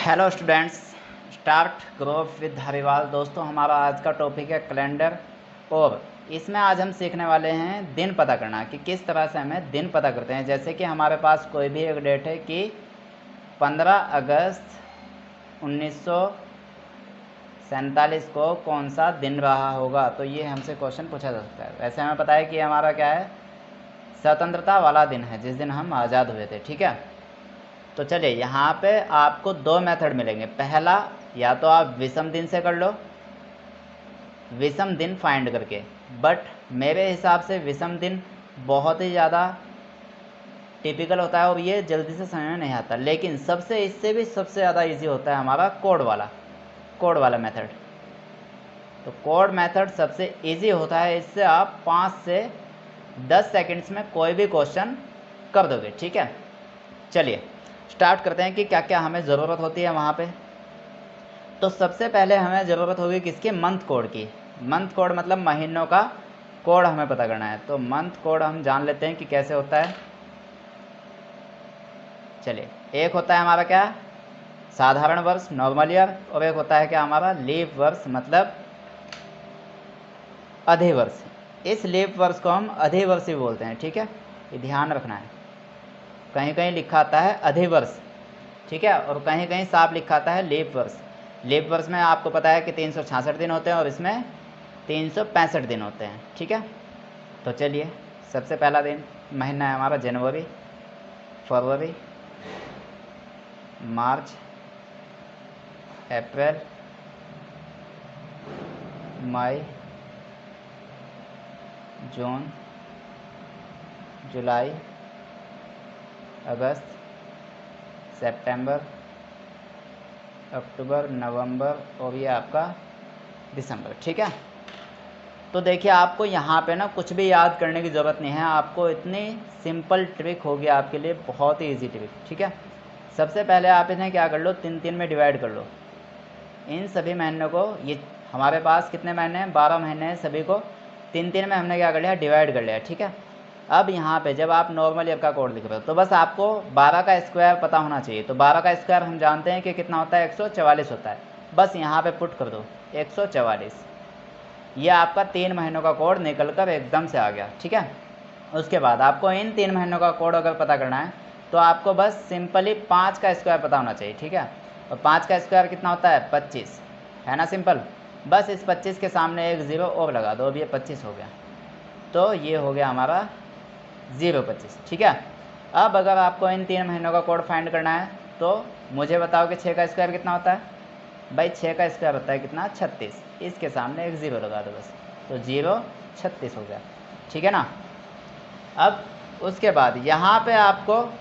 Hello students, start growth with Hariwal. दोस्तों, हमारा आज का टॉपिक है कैलेंडर और इसमें आज हम सीखने वाले हैं दिन पता करना कि किस तरह से हमें दिन पता करते हैं। जैसे कि हमारे पास कोई भी एक डेट है कि 15 अगस्त 1947 को कौन सा दिन रहा होगा, तो ये हमसे क्वेश्चन पूछा जा सकता है। वैसे हमें पता है कि हमारा क्या है, स्वतंत्रता वाला दिन है जिस दिन हम आज़ाद हुए थे। ठीक है, तो चलिए यहाँ पे आपको दो मेथड मिलेंगे। पहला, या तो आप विषम दिन से कर लो, विषम दिन फाइंड करके, बट मेरे हिसाब से विषम दिन बहुत ही ज़्यादा टिपिकल होता है और ये जल्दी से समझ में नहीं आता। लेकिन सबसे इससे भी सबसे ज़्यादा इजी होता है हमारा कोड वाला मेथड। तो कोड मेथड सबसे इजी होता है, इससे आप 5 से 10 सेकंड्स में कोई भी क्वेश्चन कर दोगे। ठीक है, चलिए स्टार्ट करते हैं कि क्या क्या हमें ज़रूरत होती है वहाँ पे। तो सबसे पहले हमें ज़रूरत होगी किसकी, मंथ कोड की। मंथ कोड मतलब महीनों का कोड हमें पता करना है। तो मंथ कोड हम जान लेते हैं कि कैसे होता है। चलिए, एक होता है हमारा क्या, साधारण वर्ष नॉर्मल ईयर, और एक होता है क्या हमारा लीप वर्ष मतलब अधिवर्ष। इस लीप वर्ष को हम अधिवर्ष भी बोलते हैं। ठीक है, ये ध्यान रखना है। कहीं कहीं लिखा आता है अधिवर्ष, ठीक है, और कहीं कहीं साफ लिखा आता है लीप वर्ष। लीप वर्ष में आपको पता है कि 366 दिन होते हैं और इसमें 365 दिन होते हैं। ठीक है, तो चलिए सबसे पहला दिन महीना है हमारा जनवरी, फरवरी, मार्च, अप्रैल, मई, जून, जुलाई, अगस्त, सितंबर, अक्टूबर, नवंबर और ये आपका दिसंबर। ठीक है, तो देखिए आपको यहाँ पे ना कुछ भी याद करने की ज़रूरत नहीं है। आपको इतनी सिंपल ट्रिक होगी आपके लिए, बहुत ही इजी ट्रिक। ठीक है, सबसे पहले आप इन्हें क्या कर लो, 3 में डिवाइड कर लो इन सभी महीनों को। ये हमारे पास कितने महीने हैं, 12 महीने हैं, सभी को 3 में हमने क्या कर लिया, डिवाइड कर लिया। ठीक है, अब यहाँ पे जब आप नॉर्मल ईयर का कोड लिख रहे हो तो बस आपको 12 का स्क्वायर पता होना चाहिए। तो 12 का स्क्वायर हम जानते हैं कि कितना होता है, 144 होता है। बस यहाँ पे पुट कर दो 144। ये आपका 3 महीनों का कोड निकल कर एकदम से आ गया। ठीक है, उसके बाद आपको इन 3 महीनों का कोड अगर पता करना है तो आपको बस सिंपली 5 का स्क्वायर पता होना चाहिए। ठीक है, और 5 का स्क्वायर कितना होता है, 25 है ना, सिंपल। बस इस 25 के सामने एक ज़ीरो और लगा दो, अब ये 25 हो गया। तो ये हो गया हमारा 025। ठीक है, अब अगर आपको इन 3 महीनों का कोड फाइंड करना है तो मुझे बताओ कि 6 का स्क्वायर कितना होता है। भाई 6 का स्क्वायर होता है कितना, 36। इसके सामने एक ज़ीरो लगा दो बस, तो 036 हो गया। ठीक है ना। अब उसके बाद यहाँ पे आपको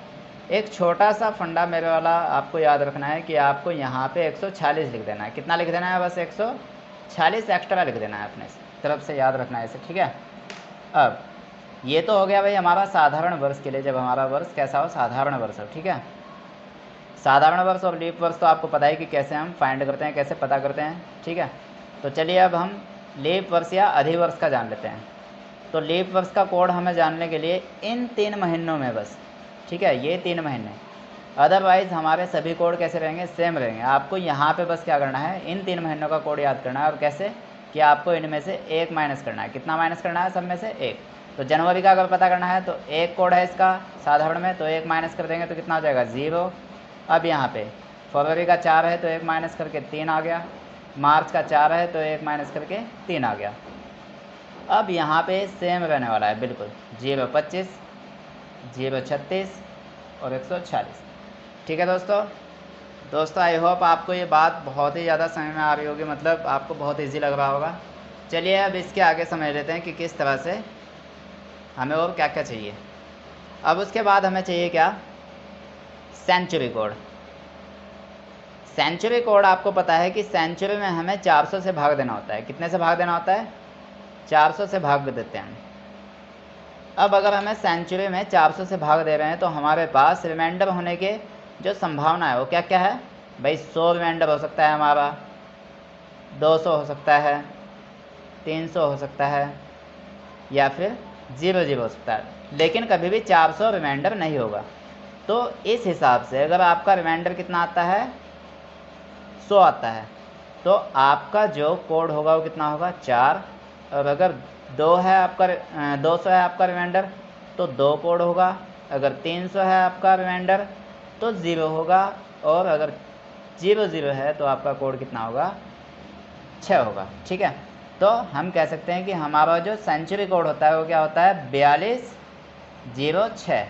एक छोटा सा फंडा मेरे वाला आपको याद रखना है कि आपको यहाँ पे 146 लिख देना है। कितना लिख देना है, बस 146 एक्स्ट्रा लिख देना है अपने तरफ से, याद रखना है इसे। ठीक है, अब ये तो हो गया भाई हमारा साधारण वर्ष के लिए, जब हमारा वर्ष कैसा हो, साधारण वर्ष हो। ठीक है, साधारण वर्ष और लीप वर्ष तो आपको पता है कि कैसे हम फाइंड करते हैं, कैसे पता करते हैं। ठीक है, तो चलिए अब हम लीप वर्ष या अधिवर्ष का जान लेते हैं। तो लीप वर्ष का कोड हमें जानने के लिए इन 3 महीनों में बस, ठीक है, ये 3 महीने, अदरवाइज़ हमारे सभी कोड कैसे रहेंगे, सेम रहेंगे। आपको यहाँ पे बस क्या करना है, इन 3 महीनों का कोड याद करना है। और कैसे कि आपको इनमें से एक माइनस करना है। कितना माइनस करना है, सब में से एक। तो जनवरी का अगर पता करना है तो एक कोड है इसका साधारण में, तो एक माइनस कर देंगे तो कितना हो जाएगा, 0। अब यहाँ पे फरवरी का 4 है तो एक माइनस करके 3 आ गया। मार्च का 4 है तो एक माइनस करके 3 आ गया। अब यहाँ पे सेम रहने वाला है बिल्कुल, 025, 036 और 146। ठीक है दोस्तों आई होप आपको ये बात बहुत ही ज़्यादा समझ में आ रही होगी, मतलब आपको बहुत इजी लग रहा होगा। चलिए अब इसके आगे समझ लेते हैं कि किस तरह से हमें और क्या क्या चाहिए। अब उसके बाद हमें चाहिए क्या, सेंचुरी कोड। सेंचुरी कोड आपको पता है कि सेंचुरी में हमें 400 से भाग देना होता है। कितने से भाग देना होता है, 400 से भाग देते हैं। अब अगर हमें सेंचुरी में 400 से भाग दे रहे हैं तो हमारे पास रिमाइंडर होने के जो संभावना है वो क्या क्या है भाई, 100 रिमाइंडर हो सकता है हमारा, 200 हो सकता है, 300 हो सकता है, या फिर 00 हो सकता है। लेकिन कभी भी 400 रिमाइंडर नहीं होगा। तो इस हिसाब से अगर आपका रिमाइंडर कितना आता है, 100 आता है, तो आपका जो कोड होगा वो कितना होगा 4। और अगर 2 है आपका 200 है आपका रिमाइंडर तो 2 कोड होगा। अगर 300 है आपका रिमाइंडर तो 0 होगा। और अगर 00 है तो आपका कोड कितना होगा 6 होगा। ठीक है, तो हम कह सकते हैं कि हमारा जो सेंचुरी कोड होता है वो क्या होता है 4206।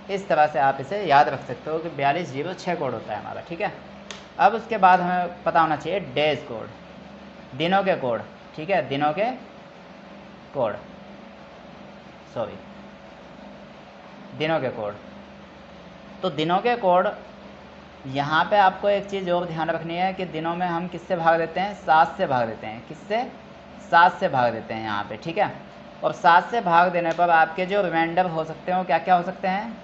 इस तरह से आप इसे याद रख सकते हो कि 4206 कोड होता है हमारा। ठीक है, अब उसके बाद हमें पता होना चाहिए डेज कोड, दिनों के कोड। ठीक है, दिनों के कोड, दिनों के कोड। तो दिनों के कोड यहाँ पे आपको एक चीज़ और ध्यान रखनी है कि दिनों में हम किससे भाग देते हैं 7 से भाग देते हैं। किससे 7 से भाग देते हैं यहाँ पे। ठीक है, और 7 से भाग देने पर आपके जो रिमाइंडर हो सकते हैं वो क्या क्या हो सकते हैं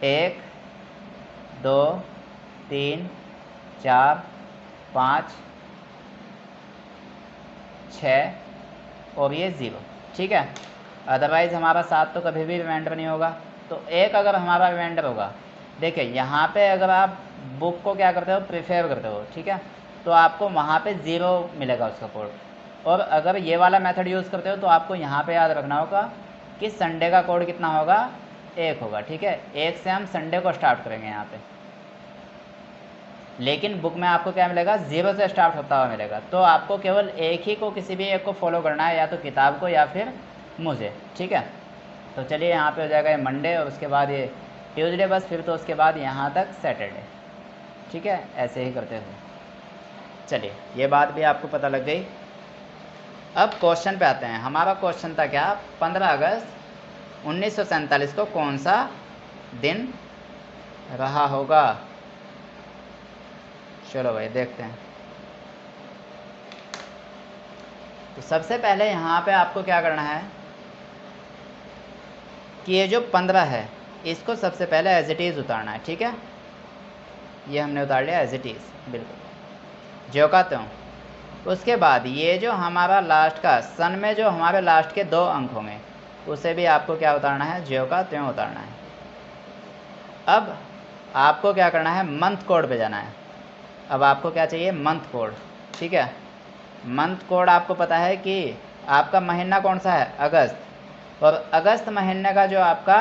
1 2 3 4 5 6 और ये 0। ठीक है, अदरवाइज़ हमारा 7 तो कभी भी रिमाइंडर नहीं होगा। तो 1 अगर हमारा रिमाइंडर होगा, देखिए यहाँ पे अगर आप बुक को क्या करते हो प्रिफेयर करते हो, ठीक है, तो आपको वहाँ पे 0 मिलेगा उसका कोड। और अगर ये वाला मेथड यूज़ करते हो तो आपको यहाँ पे याद रखना होगा कि संडे का कोड कितना होगा 1 होगा। ठीक है, 1 से हम संडे को स्टार्ट करेंगे यहाँ पे, लेकिन बुक में आपको क्या मिलेगा 0 से स्टार्ट होता हुआ मिलेगा। तो आपको केवल एक ही को, किसी भी एक को फॉलो करना है, या तो किताब को या फिर मुझे। ठीक है, तो चलिए यहाँ पे हो जाएगा ये मंडे और उसके बाद ये ट्यूसडे, बस फिर तो उसके बाद यहाँ तक सैटरडे। ठीक है, ऐसे ही करते हुए चलिए ये बात भी आपको पता लग गई। अब क्वेश्चन पे आते हैं। हमारा क्वेश्चन था क्या 15 अगस्त 1947 को कौन सा दिन रहा होगा। चलो भाई देखते हैं। तो सबसे पहले यहाँ पे आपको क्या करना है कि ये जो 15 है इसको सबसे पहले एज इट इज़ उतारना है। ठीक है, ये हमने उतार लिया एज इट इज़, बिल्कुल जो का त्यों। उसके बाद ये जो हमारा लास्ट का सन में जो हमारे लास्ट के 2 अंक होंगे उसे भी आपको क्या उतारना है ज्यों का त्यों उतारना है। अब आपको क्या करना है मंथ कोड पे जाना है। अब आपको क्या चाहिए मंथ कोड। ठीक है, मंथ कोड आपको पता है कि आपका महीना कौन सा है अगस्त, और अगस्त महीने का जो आपका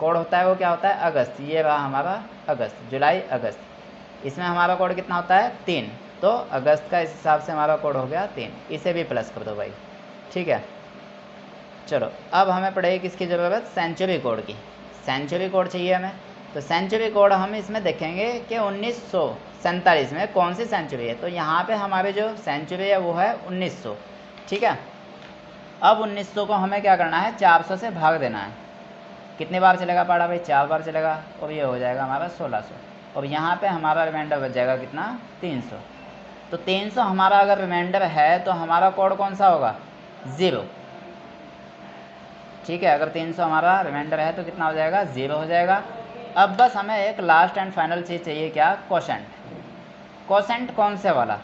कोड होता है वो क्या होता है अगस्त। ये रहा हमारा अगस्त, जुलाई अगस्त, इसमें हमारा कोड कितना होता है 3। तो अगस्त का इस हिसाब से हमारा कोड हो गया 3, इसे भी प्लस कर दो भाई। ठीक है, चलो अब हमें पड़ेगी किसकी ज़रूरत सेंचुरी कोड की। सेंचुरी कोड चाहिए हमें, तो सेंचुरी कोड हम इसमें देखेंगे कि 1947 में कौन सी सेंचुरी है। तो यहाँ पे हमारे जो सेंचुरी है वो है 1900। ठीक है, अब 1900 को हमें क्या करना है 400 से भाग देना है। कितनी बार चलेगा पढ़ा भाई 4 बार चलेगा, और ये हो जाएगा हमारा 1600। और यहाँ पे हमारा रिमाइंडर बच जाएगा कितना 300। तो 300 हमारा अगर रिमाइंडर है तो हमारा कोड कौन सा होगा 0। ठीक है, अगर 300 हमारा रिमाइंडर है तो कितना हो जाएगा 0 हो जाएगा। अब बस हमें एक लास्ट एंड फाइनल चीज़ चाहिए, क्या कोसेंट। कोसेंट कौन से वाला,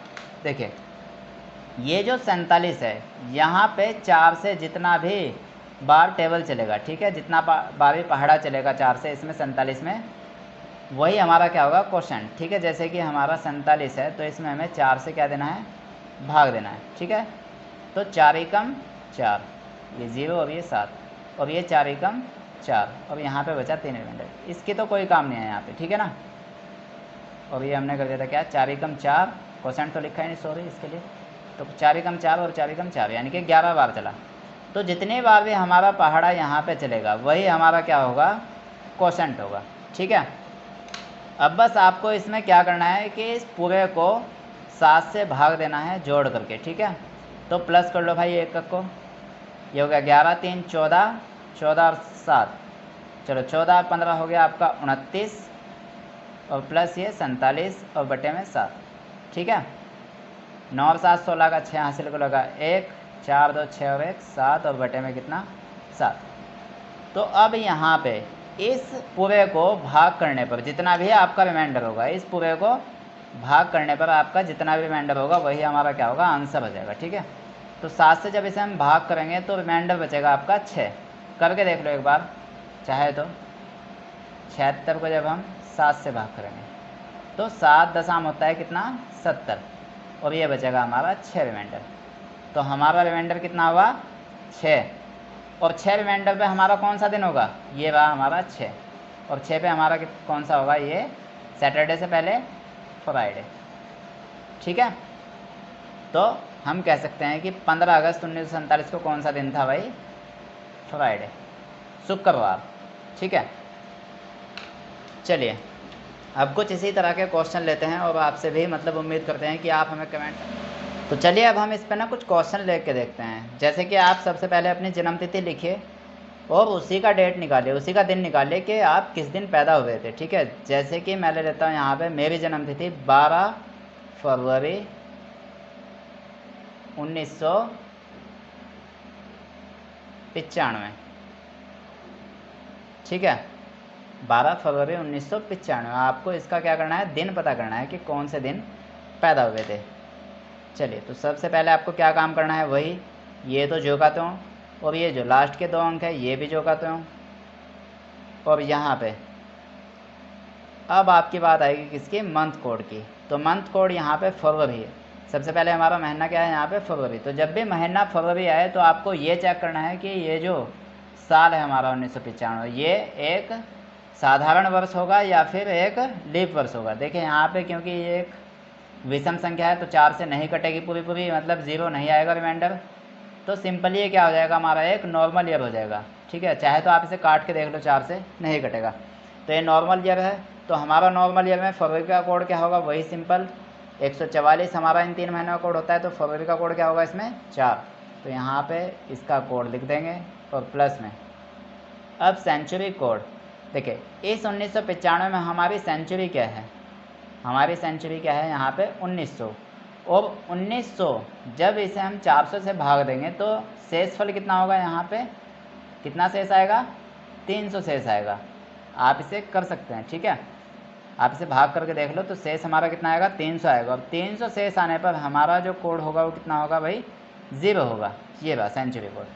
देखिए ये जो 47 है यहाँ पे 4 से जितना भी बार टेबल चलेगा, ठीक है, जितना बार भी पहाड़ा चलेगा 4 से, इसमें 47 में वही हमारा क्या होगा कोसेंट। ठीक है, जैसे कि हमारा 47 है तो इसमें हमें 4 से क्या देना है भाग देना है। ठीक है, तो 4 एकम 4, ये 0 और ये 7, और ये 4 एकम 4, और यहाँ पे बचा 3 रिमाइंडर। इसकी तो कोई काम नहीं है यहाँ पे। ठीक है ना, और ये हमने कर दिया था क्या 4 एकम 4, कोसेंट तो लिखा ही नहीं सॉरी इसके लिए, तो 4 एकम 4 और 4 एकम 4 यानी कि 11 बार चला। तो जितनी बार भी हमारा पहाड़ा यहाँ पे चलेगा वही हमारा क्या होगा कोसेंट होगा। ठीक है, अब बस आपको इसमें क्या करना है कि इस पूरे को 7 से भाग देना है जोड़ करके। ठीक है, तो प्लस कर लो भाई एक को, ये हो गया 11 3 14, 14 और 7, चलो 14 और 15 हो गया आपका 29, और प्लस ये 47 और बटे में 7। ठीक है, 9 और 7 16 का 6 हासिल को लगा 1, 4 2 6 और 1 7, और बटे में कितना 7। तो अब यहाँ पे इस पूरे को भाग करने पर जितना भी आपका रिमाइंडर होगा, इस पूरे को भाग करने पर आपका जितना भी रिमाइंडर होगा वही हमारा क्या होगा आंसर हो जाएगा। ठीक है, तो 7 से जब इसे हम भाग करेंगे तो रिमाइंडर बचेगा आपका 6। करके देख लो एक बार चाहे तो, 76 को जब हम 7 से भाग करेंगे तो 7 दशम होता है कितना 70, और ये बचेगा हमारा 6 रिमाइंडर। तो हमारा रिमाइंडर कितना होगा 6, और 6 रिमाइंडर पे हमारा कौन सा दिन होगा, ये रहा हमारा 6, और 6 पे हमारा कौन सा होगा, ये सैटरडे से पहले फ्राइडे। ठीक है, तो हम कह सकते हैं कि 15 अगस्त 1947 को कौन सा दिन था भाई, फ्राइडे, शुक्रवार। ठीक है, चलिए अब कुछ इसी तरह के क्वेश्चन लेते हैं और आपसे भी मतलब उम्मीद करते हैं कि आप हमें कमेंट। तो चलिए अब हम इस पर ना कुछ क्वेश्चन लेके देखते हैं। जैसे कि आप सबसे पहले अपनी जन्मतिथि लिखिए और उसी का डेट निकालिए, उसी का दिन निकालिए कि आप किस दिन पैदा हुए थे। ठीक है, जैसे कि मैं ले लेता हूँ यहाँ पे मेरी जन्मतिथि 12 फरवरी 1995। ठीक है, 12 फरवरी 1995। आपको इसका क्या करना है, दिन पता करना है कि कौन से दिन पैदा हुए थे। चलिए, तो सबसे पहले आपको क्या काम करना है, वही ये तो जोड़ते हूँ, और ये जो लास्ट के 2 अंक है ये भी जोड़ते हूँ, और यहाँ पे अब आपकी बात आएगी किसकी, मंथ कोड की। तो मंथ कोड यहाँ पे फरवरी है। सबसे पहले हमारा महीना क्या है यहाँ पे, फरवरी। तो जब भी महीना फरवरी आए तो आपको ये चेक करना है कि ये जो साल है हमारा 1995, ये एक साधारण वर्ष होगा या फिर एक लीप वर्ष होगा। देखिए यहाँ पे क्योंकि ये एक विषम संख्या है तो 4 से नहीं कटेगी पूरी पूरी, मतलब 0 नहीं आएगा रिमाइंडर। तो सिंपली ये क्या हो जाएगा, हमारा एक नॉर्मल ईयर हो जाएगा। ठीक है, चाहे तो आप इसे काट के देख लो, 4 से नहीं कटेगा। तो ये नॉर्मल ईयर है, तो हमारा नॉर्मल ईयर में फरवरी का कोड क्या होगा, वही सिंपल 144 हमारा इन 3 महीनों का कोड होता है। तो फरवरी का कोड क्या होगा इसमें 4, तो यहाँ पे इसका कोड लिख देंगे और प्लस में। अब सेंचुरी कोड देखिए, इस 1995 में हमारी सेंचुरी क्या है, हमारी सेंचुरी क्या है यहाँ पे 1900, और 1900 जब इसे हम 400 से भाग देंगे तो शेषफल कितना होगा, यहाँ पे कितना शेष आएगा, 300 शेष आएगा। आप इसे कर सकते हैं। ठीक है, आप इसे भाग करके देख लो तो शेष हमारा कितना आएगा, 300 आएगा, और 300 शेष आने पर हमारा जो कोड होगा वो कितना होगा भाई, 0 होगा। ये रहा सेंचुरी कोड,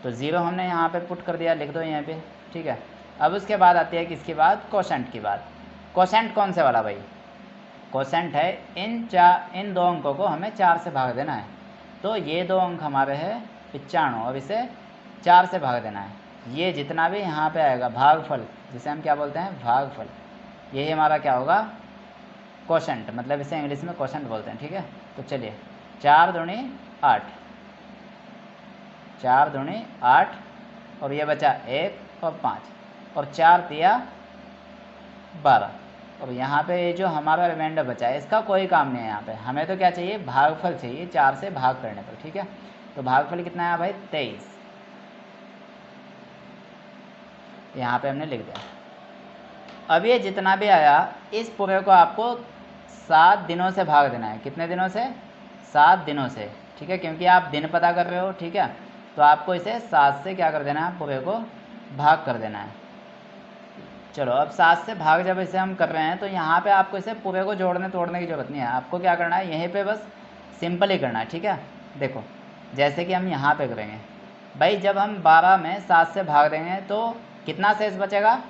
तो 0 हमने यहाँ पे पुट कर दिया, लिख दो यहाँ पे। ठीक है, अब उसके बाद आती है किसकी बात, कोशेंट की बात। कोशेंट कौन से वाला भाई, कोशेंट है इन 2 अंकों को हमें 4 से भाग देना है। तो ये 2 अंक हमारे हैं 95 और इसे 4 से भाग देना है। ये जितना भी यहाँ पे आएगा भागफल, जिसे हम क्या बोलते हैं, भागफल, यही हमारा क्या होगा, कोशेंट, मतलब इसे इंग्लिश में कोशेंट बोलते हैं। ठीक है, तो चलिए 4 दूनी 8, 4 दूनी 8, और ये बचा 1 और 5, और 4 तिया 12, और यहाँ पे ये जो हमारा रिमाइंडर बचा है इसका कोई काम नहीं है। यहाँ पे हमें तो क्या चाहिए, भागफल चाहिए 4 से भाग करने पर। ठीक है, तो भागफल कितना है भाई, 23, यहाँ पे हमने लिख दिया। अब ये जितना भी आया इस पूरे को आपको 7 दिनों से भाग देना है। कितने दिनों से, 7 दिनों से। ठीक है, क्योंकि आप दिन पता कर रहे हो। ठीक है, तो आपको इसे 7 से क्या कर देना है, पूरे को भाग कर देना है। चलो, अब 7 से भाग जब इसे हम कर रहे हैं तो यहाँ पे आपको इसे पूरे को जोड़ने तोड़ने की ज़रूरत नहीं है। आपको क्या करना है, यहीं पे बस सिंपल ही करना है। ठीक है, देखो जैसे कि हम यहाँ पे करेंगे भाई, जब हम 12 में 7 से भाग देंगे तो कितना शेष बचेगा,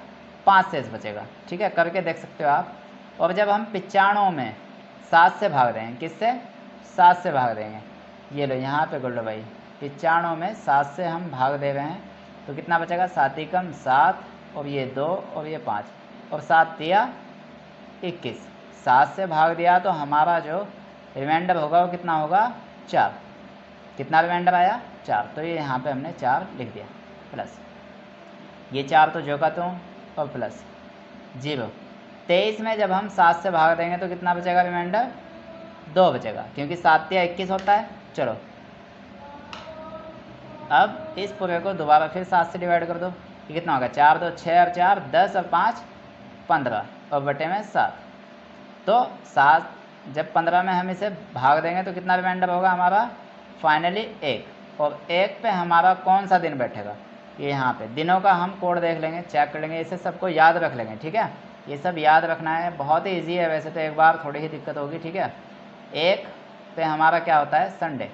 5 शेष बचेगा। ठीक है, करके देख सकते हो आप। और जब हम 95 में 7 से भाग देंगे, किससे, 7 से भाग देंगे, ये लो यहाँ पे कर लो भाई, 95 में 7 से हम भाग दे रहे हैं तो कितना बचेगा, 7 ही कम 7, और ये 2 और ये 5, और 7 दिया 21, 7 से भाग दिया तो हमारा जो रिमाइंडर होगा वो कितना होगा, 4। कितना रिमाइंडर आया, 4। तो ये यहाँ पे हमने 4 लिख दिया, प्लस ये 4 तो जो का तो, और प्लस 0। 23 में जब हम 7 से भाग देंगे तो कितना बचेगा रिमाइंडर, 2 बचेगा, क्योंकि 7 या 21 होता है। चलो, अब इस पूरे को दोबारा फिर 7 से डिवाइड कर दो, ये कितना होगा, 4 2 6 और 4 10 और 5 15, और बटे में 7। तो 7 जब 15 में हम इसे भाग देंगे तो कितना रिमाइंडर होगा हमारा, फाइनली 1, और 1 पे हमारा कौन सा दिन बैठेगा, ये यहाँ पे दिनों का हम कोड देख लेंगे, चेक कर लेंगे, इसे सबको याद रख लेंगे। ठीक है, ये सब याद रखना है, बहुत ही ईजी है वैसे तो, एक बार थोड़ी ही दिक्कत होगी। ठीक है, 1 पे हमारा क्या होता है, संडे,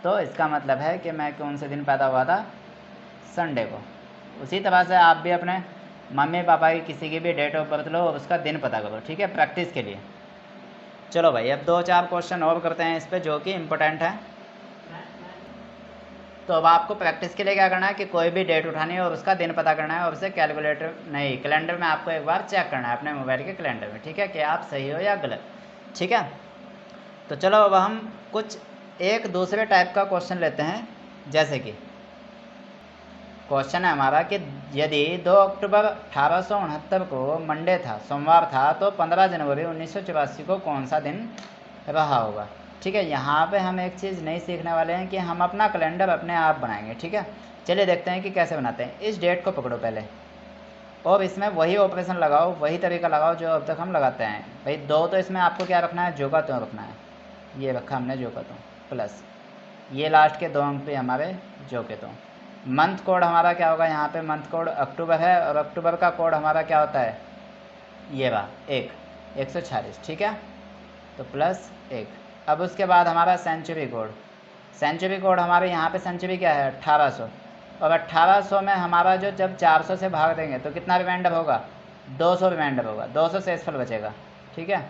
तो इसका मतलब है कि मैं कौन से दिन पैदा हुआ था, संडे को। उसी तरह से आप भी अपने मम्मी पापा की किसी की भी डेट ऑफ बर्थ लो और उसका दिन पता करो। ठीक है, प्रैक्टिस के लिए। चलो भाई अब 2-4 क्वेश्चन और करते हैं इस पे जो कि इम्पोर्टेंट है। तो अब आपको प्रैक्टिस के लिए क्या करना है कि कोई भी डेट उठानी है और उसका दिन पता करना है और उसे कैलकुलेटर नहीं कैलेंडर में आपको एक बार चेक करना है अपने मोबाइल के कैलेंडर में, ठीक है, कि आप सही हो या गलत, ठीक है। तो चलो अब हम कुछ एक दूसरे टाइप का क्वेश्चन लेते हैं। जैसे कि क्वेश्चन है हमारा कि यदि 2 अक्टूबर 1869 को मंडे था, सोमवार था, तो 15 जनवरी 1984 को कौन सा दिन रहा होगा, ठीक है। यहाँ पे हम एक चीज़ नहीं सीखने वाले हैं कि हम अपना कैलेंडर अपने आप बनाएंगे, ठीक है। चलिए देखते हैं कि कैसे बनाते हैं। इस डेट को पकड़ो पहले और इसमें वही ऑपरेशन लगाओ, वही तरीका लगाओ जो अब तक हम लगाते हैं। भाई 2 तो इसमें आपको क्या रखना है, जो का त्यों रखना है, ये रखा हमने जो का त्यों, प्लस ये लास्ट के 2 अंक पे हमारे जो के त्यों। मंथ कोड हमारा क्या होगा, यहाँ पे मंथ कोड अक्टूबर है और अक्टूबर का कोड हमारा क्या होता है, ये रहा 146, ठीक है, तो प्लस 1। अब उसके बाद हमारा सेंचुरी कोड हमारे यहाँ पे सेंचुरी क्या है 1800, और 1800 में हमारा जो जब 400 से भाग देंगे तो कितना रिमाइंडर होगा, 200 रिमाइंडर होगा, 200 शेषफल बचेगा, ठीक है।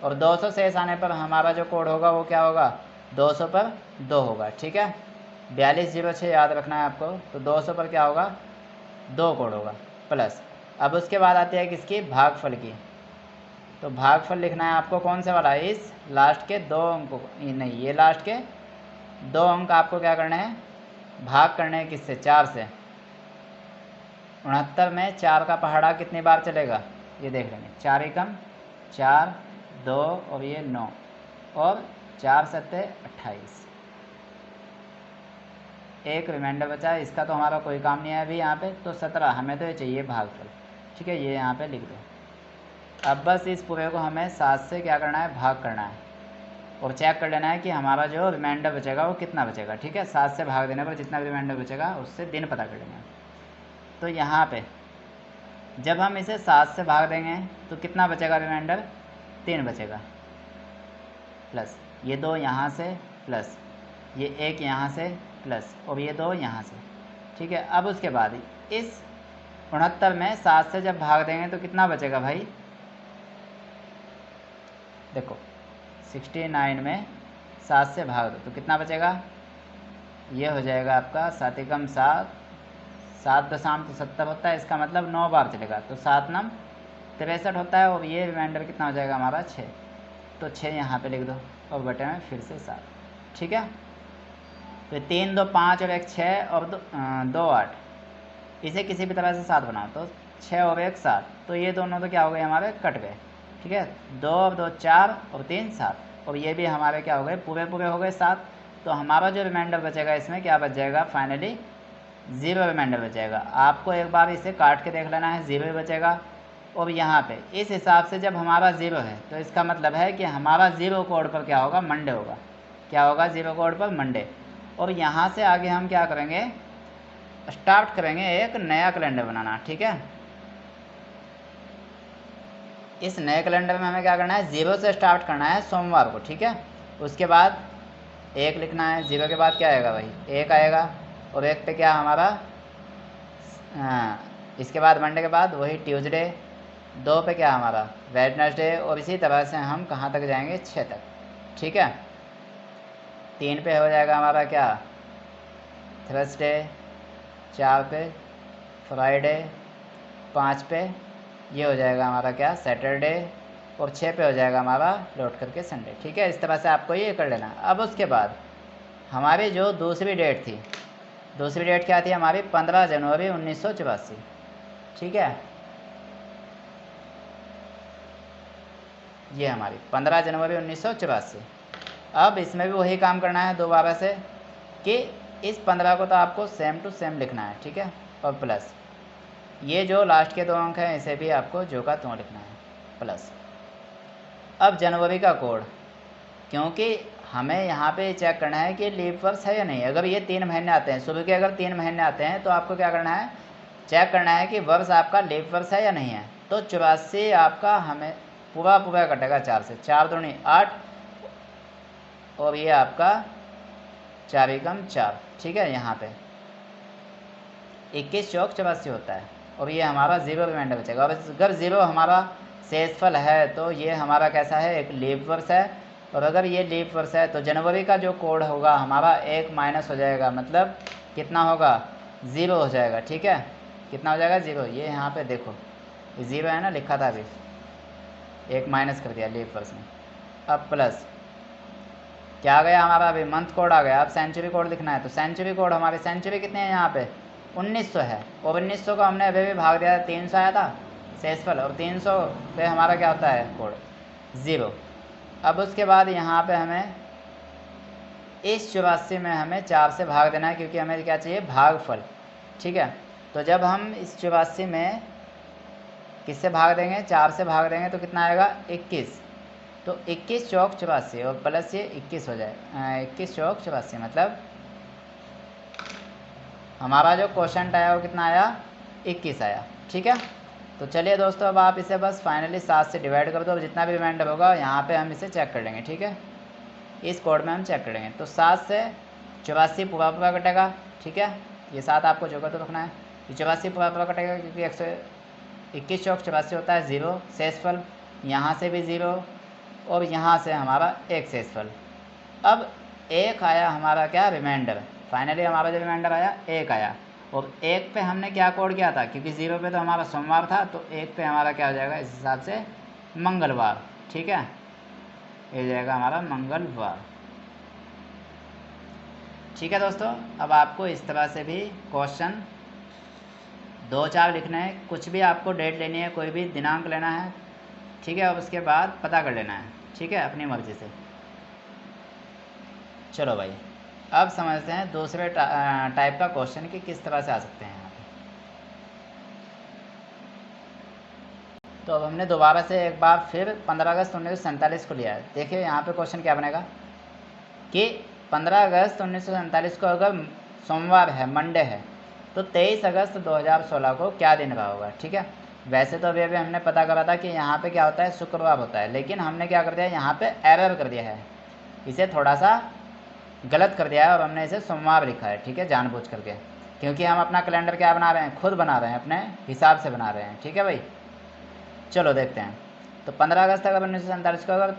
और 200 शेष आने पर हमारा जो कोड होगा वो क्या होगा, 200 पर 2 होगा, ठीक है। 4206 याद रखना है आपको। तो 200 पर क्या होगा, 2 कोड होगा, प्लस। अब उसके बाद आती है किसकी, भागफल की। तो भागफल लिखना है आपको कौन से वाला, इस लास्ट के 2 अंकों को, नहीं ये लास्ट के 2 अंक आपको क्या करने हैं, भाग करने हैं किससे, 4 से। 69 में 4 का पहाड़ा कितनी बार चलेगा, ये देख लेंगे। 4 एकम 4, 2 और ये 9 और 4 सत्ते 28, एक रिमाइंडर बचा है, इसका तो हमारा कोई काम नहीं है अभी यहाँ पे। तो 17 हमें तो ये चाहिए भागफल, ठीक है, ये यहाँ पे लिख दो। अब बस इस पूरे को हमें 7 से क्या करना है, भाग करना है और चेक कर लेना है कि हमारा जो रिमाइंडर बचेगा वो कितना बचेगा, ठीक है। 7 से भाग देने पर जितना भी रिमाइंडर बचेगा उससे दिन पता कर लेना है। तो यहाँ पे जब हम इसे 7 से भाग देंगे तो कितना बचेगा रिमाइंडर, 3 बचेगा, प्लस ये 2 यहाँ से, प्लस ये 1 यहाँ से, प्लस और ये 2 यहाँ से, ठीक है। अब उसके बाद इस 69 में 7 से जब भाग देंगे तो कितना बचेगा भाई, देखो 69 में 7 से भाग दो तो कितना बचेगा, ये हो जाएगा आपका 7 एकम 7, 7.70 होता है, इसका मतलब 9 बार चलेगा, तो 7 नम 63 होता है। और ये रिमाइंडर कितना हो जाएगा हमारा 6, तो 6 यहाँ पे लिख दो और बटे में फिर से 7, ठीक है। तो 3 2 5 और 1 6 और 2 8, इसे किसी भी तरह से 7 बनाओ तो 6 और 1 7, तो ये दोनों तो क्या हो गए हमारे, कट गए, ठीक है। 2 और 2 4 और 3 7, और ये भी हमारे क्या हो गए, पूरे हो गए 7। तो हमारा जो रिमाइंडर बचेगा इसमें क्या बच जाएगा, फाइनली 0 रिमाइंडर बचेगा। आपको एक बार इसे काट के देख लेना है, 0 बचेगा। और यहाँ पे इस हिसाब से जब हमारा 0 है तो इसका मतलब है कि हमारा 0 कोड पर क्या होगा, मंडे होगा, क्या होगा 0 कोड पर मंडे। और यहाँ से आगे हम क्या करेंगे, स्टार्ट करेंगे एक नया कैलेंडर बनाना, ठीक है। इस नए कैलेंडर में हमें क्या करना है, 0 से स्टार्ट करना है सोमवार को, ठीक है। उसके बाद 1 लिखना है, 0 के बाद क्या आएगा भाई, 1 आएगा, और 1 पे क्या हमारा, इसके बाद मंडे के बाद वही ट्यूसडे, 2 पे क्या हमारा वेडनेसडे, और इसी तरह से हम कहाँ तक जाएंगे, 6 तक, ठीक है। 3 पे हो जाएगा हमारा क्या, थर्सडे, 4 पे फ्राइडे, 5 पे ये हो जाएगा हमारा क्या, सैटरडे, और 6 पे हो जाएगा हमारा लौट करके संडे, ठीक है। इस तरह से आपको ये कर लेना। अब उसके बाद हमारी जो दूसरी डेट थी, दूसरी डेट क्या थी हमारी, 15 जनवरी 1984, ठीक है। ये हमारी 15 जनवरी 1984। अब इसमें भी वही काम करना है दोबारा से कि इस 15 को तो आपको सेम टू सेम लिखना है, ठीक है, और प्लस ये जो लास्ट के 2 अंक हैं इसे भी आपको जो का त्यों लिखना है, प्लस। अब जनवरी का कोड, क्योंकि हमें यहाँ पे चेक करना है कि लीप वर्ष है या नहीं। अगर ये 3 महीने आते हैं, सुबह के अगर 3 महीने आते हैं तो आपको क्या करना है, चेक करना है कि वर्ष आपका लीप वर्ष है या नहीं है। तो 84 आपका हमें पूरा कटेगा 4 से, 4 दूनी 8, और ये आपका 4 एकम 4, ठीक है। यहाँ पे 21 चौक 84 होता है, और ये हमारा 0 रिमाइंडर बचेगा। और अगर 0 हमारा शेषफल है तो ये हमारा कैसा है, एक लीप वर्ष है। और अगर ये लीप वर्ष है तो जनवरी का जो कोड होगा हमारा 1 माइनस हो जाएगा, मतलब कितना होगा, 0 हो जाएगा। ठीक है, कितना हो जाएगा, 0। ये यहाँ पे देखो 0 है ना, लिखा था अभी, 1 माइनस कर दिया लीप वर्ष में। अब प्लस क्या आ गया हमारा, अभी मंथ कोड आ गया। अब सेंचुरी कोड लिखना है, तो सेंचुरी कोड हमारी सेंचुरी कितने हैं यहाँ पे, 1900 है। और 1900 को हमने अभी भी भाग दिया, 300 आया था शेषफल, और 300 पे हमारा क्या होता है कोड, 0। अब उसके बाद यहाँ पे हमें इस 84 में हमें 4 से भाग देना है, क्योंकि हमें क्या चाहिए, भागफल। ठीक है, तो जब हम इस 84 में किससे भाग देंगे, 4 से भाग देंगे तो कितना आएगा, 21। तो 21 चौक 84 और प्लस ये 21 हो जाए, 21 चौक 84, मतलब हमारा जो क्वेश्चन आया वो कितना आया, 21 आया। ठीक है, तो चलिए दोस्तों, अब आप इसे बस फाइनली 7 से डिवाइड कर दो। अब जितना भी रिमाइंडर होगा यहाँ पे हम इसे चेक कर लेंगे। ठीक है, इस कोड में हम चेक करेंगे। तो 7 से 84 पूरा पूरा कटेगा। ठीक है, ये 7 आपको जगह तो रखना है, ये 84 पूरा पूरा कटेगा, क्योंकि 121 चौक 84 होता है 0 शेषफल, यहाँ से भी 0 और यहाँ से हमारा 1 शेषफल। अब 1 आया हमारा क्या, रिमाइंडर। फाइनली हमारा जो रिमाइंडर आया 1 आया, और 1 पे हमने क्या कोड किया था, क्योंकि 0 पे तो हमारा सोमवार था, तो 1 पे हमारा क्या हो जाएगा, इस हिसाब से मंगलवार। ठीक है, ये जाएगा हमारा मंगलवार। ठीक है दोस्तों, अब आपको इस तरह से भी क्वेश्चन 2-4 लिखना है। कुछ भी आपको डेट लेनी है, कोई भी दिनांक लेना है। ठीक है, और उसके बाद पता कर लेना है। ठीक है, अपनी मर्जी से। चलो भाई, अब समझते हैं दूसरे टाइप का क्वेश्चन कि किस तरह से आ सकते हैं यहाँ पे। तो अब हमने दोबारा से एक बार फिर 15 अगस्त 1947 को लिया है। देखिए यहाँ पे क्वेश्चन क्या बनेगा कि 15 अगस्त 1947 को अगर सोमवार है, मंडे है, तो 23 अगस्त 2016 को क्या दिन रहा होगा। ठीक है, वैसे तो अभी अभी हमने पता करा था कि यहाँ पे क्या होता है, शुक्रवार होता है, लेकिन हमने क्या कर दिया, यहाँ पे एरर कर दिया है, इसे थोड़ा सा गलत कर दिया है और हमने इसे सोमवार लिखा है। ठीक है, जानबूझ करके, क्योंकि हम अपना कैलेंडर क्या बना रहे हैं, खुद बना रहे हैं, अपने हिसाब से बना रहे हैं। ठीक है भाई, चलो देखते हैं। तो 15 अगस्त अगर 1947 को अगर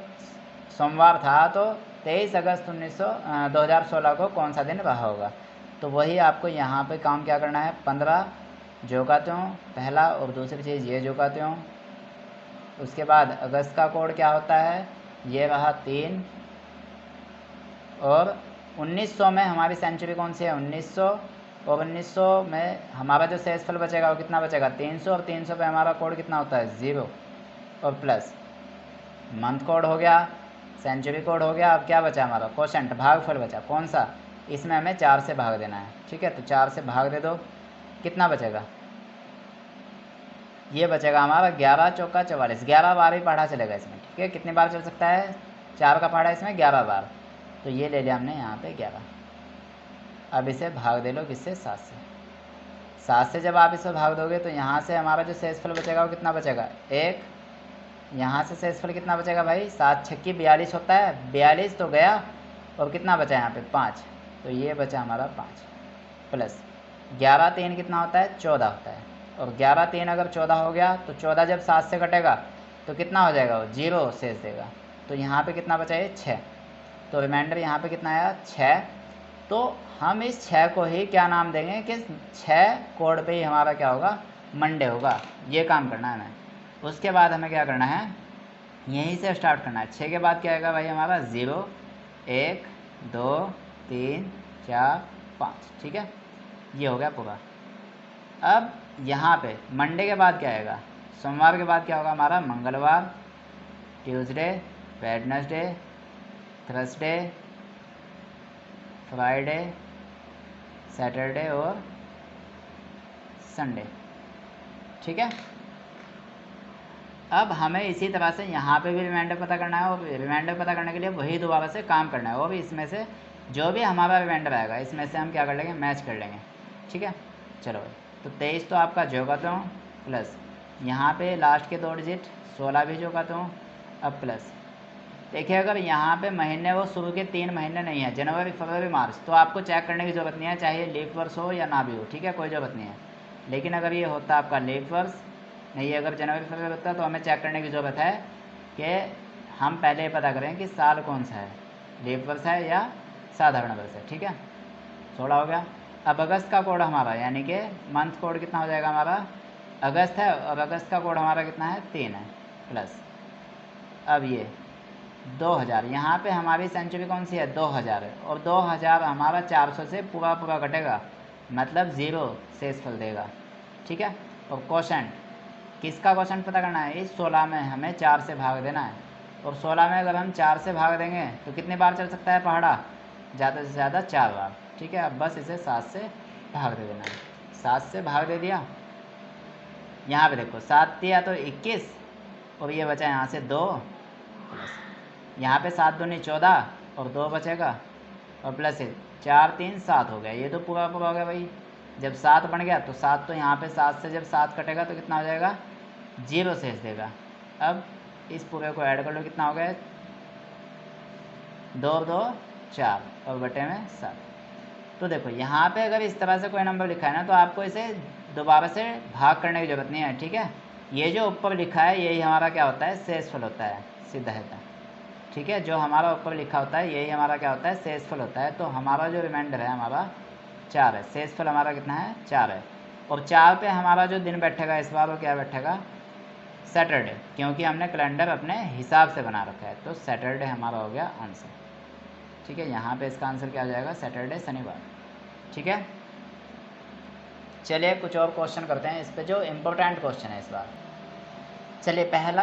सोमवार था, तो 23 अगस्त 2016 को कौन सा दिन रहा होगा। तो वही आपको यहाँ पे काम क्या करना है, 15 जोड़ते हूँ पहला, और दूसरी चीज़ ये जोड़ते हूँ। उसके बाद अगस्त का कोड क्या होता है, ये रहा 3, और 1900 में हमारी सेंचुरी कौन सी है, 1900, और 1900 में हमारा जो शेषफल बचेगा वो कितना बचेगा, 300, और 300 पे हमारा कोड कितना होता है, 0, और प्लस मंथ कोड हो गया, सेंचुरी कोड हो गया। अब क्या बचा हमारा, क्वोशंट भागफल बचा, कौन सा, इसमें हमें 4 से भाग देना है। ठीक है, तो 4 से भाग दे दो, कितना बचेगा, ये बचेगा हमारा 11 चौका 44, 11 बार ही पढ़ा चलेगा इसमें। ठीक है, कितनी बार चल सकता है, 4 का पढ़ा इसमें 11 बार, तो ये ले लिया हमने यहाँ पे 11। अब इसे भाग दे लो किससे, 7 से। 7 से जब आप इसे भाग दोगे तो यहाँ से हमारा जो शेषफल बचेगा वो कितना बचेगा, 1। यहाँ से शेषफल कितना बचेगा भाई, 7 छक्की 42 होता है, 42 तो गया, और कितना बचा यहाँ पे, 5, तो ये बचा हमारा 5, प्लस 11 3 कितना होता है, 14 होता है, और 11 3 अगर 14 हो गया, तो 14 जब 7 से कटेगा तो कितना हो जाएगा, वो 0 शेष देगा। तो यहाँ पे कितना बचा, ये 6, तो रिमाइंडर यहाँ पे कितना आया, 6। तो हम इस 6 को ही क्या नाम देंगे कि 6 कोड पे ही हमारा क्या होगा, मंडे होगा। ये काम करना है हमें। उसके बाद हमें क्या करना है, यहीं से स्टार्ट करना है। 6 के बाद क्या आएगा भाई हमारा, 0 1 2 3 4 5। ठीक है, ये हो गया पूरा। अब यहाँ पे मंडे के बाद क्या आएगा, सोमवार के बाद क्या होगा हमारा, मंगलवार, Tuesday, Wednesday, Thursday, Friday, Saturday और संडे। ठीक है, अब हमें इसी तरह से यहाँ पे भी रिमाइंडर पता करना है, और रिमाइंडर पता करने के लिए वही दोबारा से काम करना है, वो भी इसमें से जो भी हमारा रिमाइंडर आएगा इसमें से हम क्या कर लेंगे, मैच कर लेंगे। ठीक है, चलो भाई, तो 23 तो आपका जोड़ता हूँ, प्लस यहाँ पे लास्ट के 2 डिजिट 16 भी जोड़ता हूँ। अब प्लस देखिए, अगर यहाँ पे महीने वो शुरू के 3 महीने नहीं है, जनवरी फरवरी मार्च, तो आपको चेक करने की ज़रूरत नहीं है, चाहे लीप वर्ष हो या ना भी हो। ठीक है, कोई ज़रूरत नहीं है। लेकिन अगर ये होता आपका लीप वर्ष नहीं, अगर जनवरी फरवरी होता है तो हमें चेक करने की ज़रूरत है कि हम पहले ये पता करें कि साल कौन सा है, लीप वर्ष है या साधारण वर्ष है। ठीक है, 16 हो गया। अब अगस्त का कोड हमारा, यानी कि मंथ कोड कितना हो जाएगा हमारा, अगस्त है, और अगस्त का कोड हमारा कितना है, 3 है प्लस। अब ये 2000, यहाँ पे हमारी सेंचुरी कौन सी है, 2000 है, और 2000 हमारा 400 से पूरा पूरा घटेगा, मतलब 0 शेषफल देगा। ठीक है, और क्वोशंट, किसका क्वोशंट पता करना है, इस 16 में हमें 4 से भाग देना है, और 16 में अगर हम 4 से भाग देंगे तो कितनी बार चल सकता है पहाड़ा, ज़्यादा से ज़्यादा 4 बार। ठीक है, अब बस इसे 7 से भाग दे देना है, 7 से भाग दे दिया। यहाँ पे देखो 7 दिया तो 21, और ये बचा यहाँ से 2 प्लस, यहाँ पे 7 दूनी 14 और 2 बचेगा, और प्लस 4 3 7 हो गया। ये तो पूरा पूरा हो गया भाई। जब 7 बन गया तो 7 तो यहाँ पे 7 से जब 7 कटेगा तो कितना हो जाएगा, 0 शेष देगा। अब इस पूरे को ऐड कर लो, कितना हो गया, 2 2 4 और बटे में 7। तो देखो यहाँ पे अगर इस तरह से कोई नंबर लिखा है ना, तो आपको इसे दोबारा से भाग करने की ज़रूरत नहीं है। ठीक है, ये जो ऊपर लिखा है यही हमारा क्या होता है, शेषफल होता है, सीधा है। ठीक है, जो हमारा ऊपर लिखा होता है यही हमारा क्या होता है, शेषफल होता है। तो हमारा जो रिमाइंडर है हमारा 4 है, शेषफल हमारा कितना है, 4 है। और 4 पे हमारा जो दिन बैठेगा इस बार वो क्या बैठेगा, सैटरडे, क्योंकि हमने कैलेंडर अपने हिसाब से बना रखा है। तो सैटरडे हमारा हो गया आंसर। ठीक है, यहाँ पे इसका आंसर क्या आ जाएगा, सैटरडे, शनिवार। ठीक है, चलिए कुछ और क्वेश्चन करते हैं इस पे, जो इम्पोर्टेंट क्वेश्चन है इस बार। चलिए पहला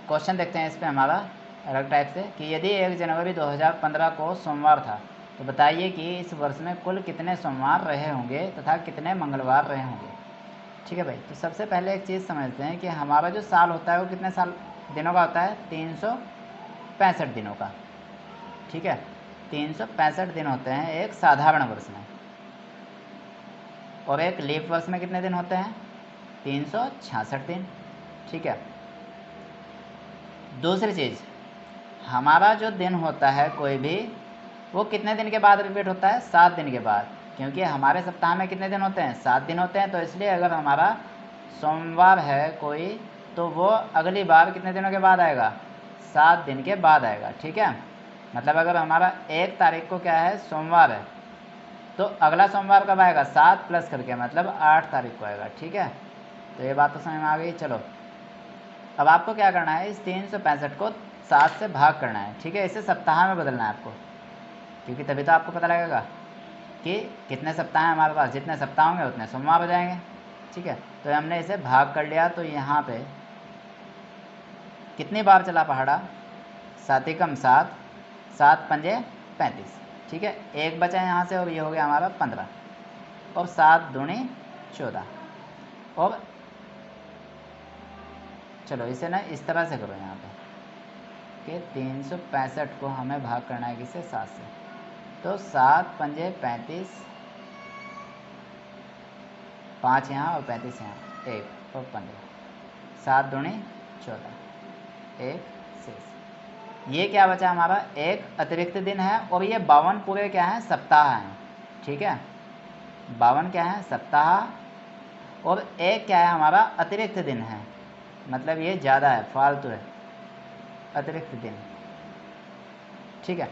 क्वेश्चन देखते हैं इस पे हमारा अलग टाइप से, कि यदि 1 जनवरी 2015 को सोमवार था तो बताइए कि इस वर्ष में कुल कितने सोमवार रहे होंगे तथा कितने मंगलवार रहे होंगे। ठीक है भाई, तो सबसे पहले एक चीज़ समझते हैं कि हमारा जो साल होता है वो कितने साल दिनों का होता है, 365 दिनों का। ठीक है, 365 दिन होते हैं एक साधारण वर्ष में, और एक लीप वर्ष में कितने दिन होते हैं, 366 दिन। ठीक है, दूसरी चीज़, हमारा जो दिन होता है कोई भी, वो कितने दिन के बाद रिपीट होता है, 7 दिन के बाद, क्योंकि हमारे सप्ताह में कितने दिन होते हैं, 7 दिन होते हैं। तो इसलिए अगर हमारा सोमवार है कोई, तो वो अगली बार कितने दिनों के बाद आएगा, 7 दिन के बाद आएगा। ठीक है, मतलब अगर हमारा 1 तारीख को क्या है, सोमवार है, तो अगला सोमवार कब आएगा, 7 प्लस करके, मतलब 8 तारीख को आएगा। ठीक है, तो ये बात तो समझ में आ गई। चलो अब आपको क्या करना है, इस 365 को 7 से भाग करना है। ठीक है, इसे सप्ताह में बदलना है आपको, क्योंकि तभी तो आपको पता लगेगा कि कितने सप्ताह हैं हमारे पास। जितने सप्ताह होंगे उतने सोमवार हो जाएंगे। ठीक है, तो हमने इसे भाग कर लिया, तो यहाँ पे कितनी बार चला पहाड़ा, 7 एकम 7, 7 पंजे 35। ठीक है, 1 बचा यहाँ से, और ये हो गया हमारा 15, और 7 दूनी 14। और चलो इसे ना इस तरह से करो यहाँ पे कि 365 को हमें भाग करना है किससे, 7 से। तो 7 पंजे 35, 5 यहाँ और 35 यहाँ, 1 और 15, 7 दूनी 14, 1 शेष। ये क्या बचा हमारा, एक अतिरिक्त दिन है, और ये 52 पूरे क्या हैं, सप्ताह हैं। ठीक है, 52 क्या है, सप्ताह, और एक क्या है हमारा, अतिरिक्त दिन है, मतलब ये ज़्यादा है, फालतू है, अतिरिक्त दिन। ठीक है,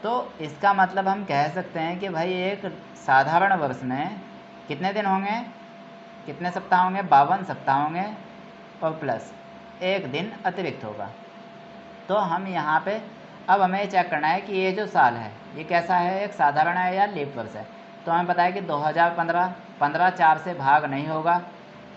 तो इसका मतलब हम कह सकते हैं कि भाई एक साधारण वर्ष में कितने दिन होंगे, कितने सप्ताह होंगे, 52 सप्ताह होंगे, और प्लस 1 दिन अतिरिक्त होगा। तो हम यहाँ पे अब हमें ये चेक करना है कि ये जो साल है ये कैसा है, एक साधारण है या लीप वर्ष है। तो हमें पता है कि 2015 4 से भाग नहीं होगा।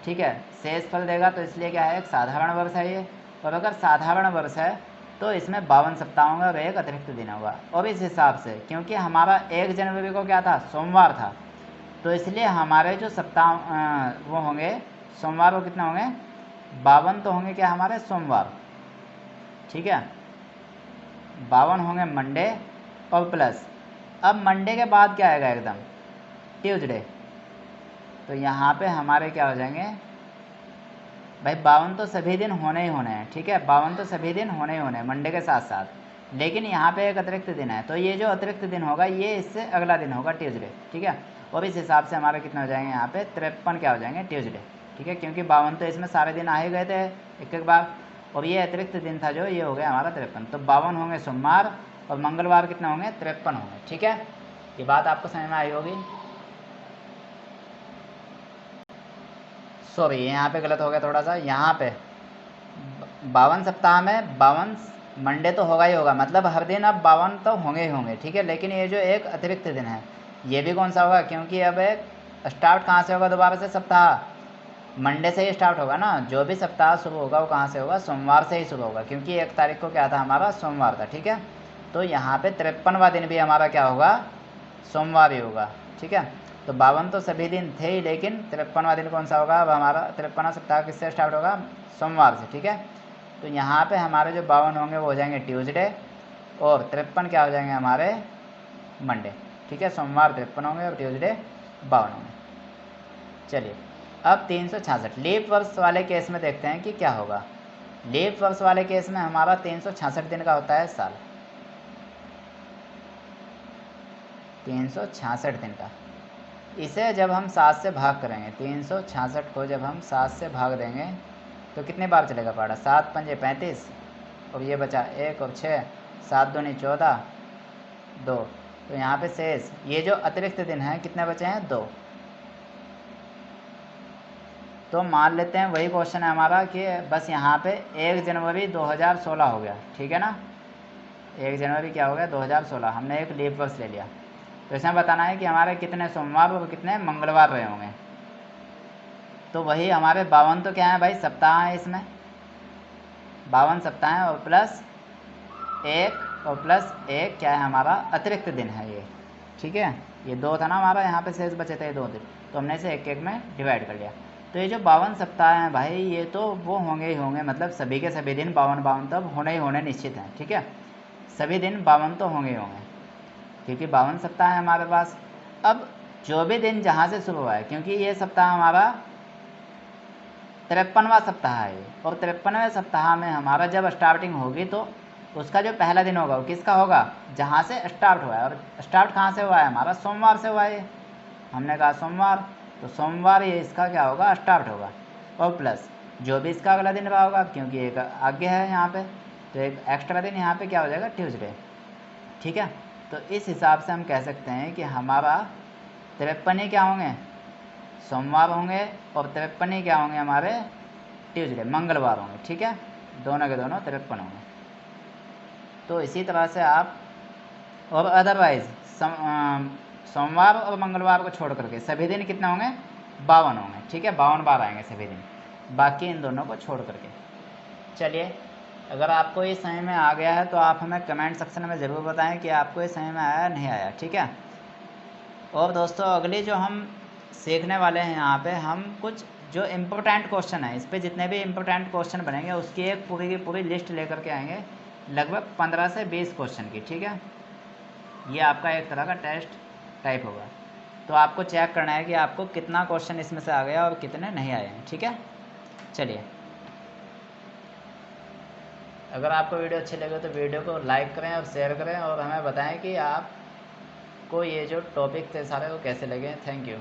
ठीक है, शेषफल देगा, तो इसलिए क्या है, एक साधारण वर्ष है ये। और अगर साधारण वर्ष है तो इसमें 52 सप्ताह होंगे और एक अतिरिक्त दिन होगा। और इस हिसाब से, क्योंकि हमारा 1 जनवरी को क्या था, सोमवार था, तो इसलिए हमारे जो सप्ताह वो होंगे सोमवार को कितने होंगे, 52 तो होंगे क्या हमारे सोमवार। ठीक है, 52 होंगे मंडे, और प्लस अब मंडे के बाद क्या आएगा, एकदम ट्यूसडे। तो यहाँ पे हमारे क्या हो जाएंगे भाई, 52 तो सभी दिन होने ही होने हैं। ठीक है, 52 तो सभी दिन होने ही होने हैं मंडे के साथ साथ, लेकिन यहाँ पे एक अतिरिक्त दिन है, तो ये जो अतिरिक्त दिन होगा ये इससे अगला दिन होगा, ट्यूसडे। ठीक है, और इस हिसाब से हमारे कितने हो जाएंगे यहाँ पे, 53 क्या हो जाएंगे, ट्यूसडे। ठीक है, क्योंकि 52 तो इसमें सारे दिन आ ही गए थे एक एक बार, और ये अतिरिक्त दिन था जो ये हो गया हमारा 53। तो 52 होंगे सोमवार और मंगलवार कितने होंगे 53 होंगे। ठीक है, ये बात आपको समझ में आई होगी। सॉरी यहाँ पे गलत हो गया थोड़ा सा, यहाँ पे 52 सप्ताह में 52 मंडे तो होगा ही होगा, मतलब हर दिन अब 52 तो होंगे ही होंगे। ठीक है, लेकिन ये जो एक अतिरिक्त दिन है ये भी कौन सा होगा, क्योंकि अब एक स्टार्ट कहाँ से होगा दोबारा से, सप्ताह मंडे से ही स्टार्ट होगा ना। जो भी सप्ताह शुरू होगा वो कहाँ से होगा, सोमवार से ही शुरू होगा, क्योंकि 1 तारीख को क्या था हमारा, सोमवार था। ठीक है, तो यहाँ पे 53वां दिन भी हमारा क्या होगा, सोमवार ही होगा। ठीक है, तो 52 तो सभी दिन थे ही, लेकिन 53वां दिन कौन सा होगा, अब हमारा 53वां सप्ताह किससे स्टार्ट होगा, सोमवार से। ठीक है, तो यहाँ पे हमारे जो 52 होंगे वो हो जाएंगे ट्यूसडे, और 53 क्या हो जाएंगे हमारे मंडे। ठीक है, सोमवार 53 होंगे और ट्यूसडे 52 होंगे। चलिए अब 366 लीप वर्ष वाले केस में देखते हैं कि क्या होगा। लीप वर्ष वाले केस में हमारा 366 दिन का होता है साल, 366 दिन का। इसे जब हम 7 से भाग करेंगे, 366 को जब हम 7 से भाग देंगे तो कितने बार चलेगा पहाड़ा, 7 पंजे 35, और ये बचा 1 और 6, 7 दूनी 14, 2। तो यहाँ पे शेष ये जो अतिरिक्त दिन हैं कितने बचे हैं, 2। तो मान लेते हैं वही क्वेश्चन है हमारा कि बस यहाँ पे 1 जनवरी 2016 हो गया। ठीक है ना, 1 जनवरी क्या हो गया 2016, हमने एक लीप वर्ष ले लिया। तो इसमें बताना है कि हमारे कितने सोमवार और कितने मंगलवार रहे होंगे। तो वही हमारे 52 तो क्या है भाई, सप्ताह है, इसमें 52 सप्ताह हैं, और प्लस 1 क्या है हमारा अतिरिक्त दिन है ये। ठीक है, ये 2 था ना हमारा, यहाँ पे शेष बचे थे 2 दिन, तो हमने इसे 1 में डिवाइड कर लिया। तो ये जो 52 सप्ताह हैं भाई ये तो वो होंगे ही होंगे, मतलब सभी के सभी दिन 52 तब होने ही होने निश्चित हैं। ठीक है, सभी दिन 52 तो होंगे ही होंगे, क्योंकि 52 सप्ताह है हमारे पास। अब जो भी दिन जहाँ से शुरू हुआ है, क्योंकि ये सप्ताह हमारा 53वां सप्ताह है, और 53वें सप्ताह में हमारा जब स्टार्टिंग होगी तो उसका जो पहला दिन होगा वो किसका होगा, जहाँ से स्टार्ट हुआ है। और स्टार्ट कहाँ से हुआ है हमारा, सोमवार से हुआ है, हमने कहा सोमवार, तो सोमवार ये इसका क्या होगा, स्टार्ट होगा, और प्लस जो भी इसका अगला दिन रहा होगा, क्योंकि एक आगे है यहाँ पे, तो एक एक्स्ट्रा दिन यहाँ पे क्या हो जाएगा, ट्यूसडे। ठीक है, तो इस हिसाब से हम कह सकते हैं कि हमारा 53 ही क्या होंगे, सोमवार होंगे, और 53 ही क्या होंगे हमारे ट्यूसडे, मंगलवार होंगे। ठीक है, दोनों के दोनों 53 होंगे। तो इसी तरह से आप, और अदरवाइज सोमवार और मंगलवार को छोड़ करके सभी दिन कितने होंगे, 52 होंगे। ठीक है, 52 बार आएंगे सभी दिन, बाकी इन दोनों को छोड़ करके। चलिए, अगर आपको ये समझ में आ गया है तो आप हमें कमेंट सेक्शन में ज़रूर बताएं कि आपको ये समझ में आया नहीं आया। ठीक है, और दोस्तों अगली जो हम सीखने वाले हैं यहाँ पे, हम कुछ जो इम्पोर्टेंट क्वेश्चन है, इस पर जितने भी इम्पोर्टेंट क्वेश्चन बनेंगे उसकी एक पूरी की पूरी लिस्ट लेकर के आएंगे, लगभग 15 से 20 क्वेश्चन की। ठीक है, ये आपका एक तरह का टेस्ट टाइप होगा, तो आपको चेक करना है कि आपको कितना क्वेश्चन इसमें से आ गया और कितने नहीं आए हैं। ठीक है, चलिए, अगर आपको वीडियो अच्छी लगे तो वीडियो को लाइक करें और शेयर करें, और हमें बताएं कि आपको ये जो टॉपिक थे सारे वो कैसे लगे। Thank you.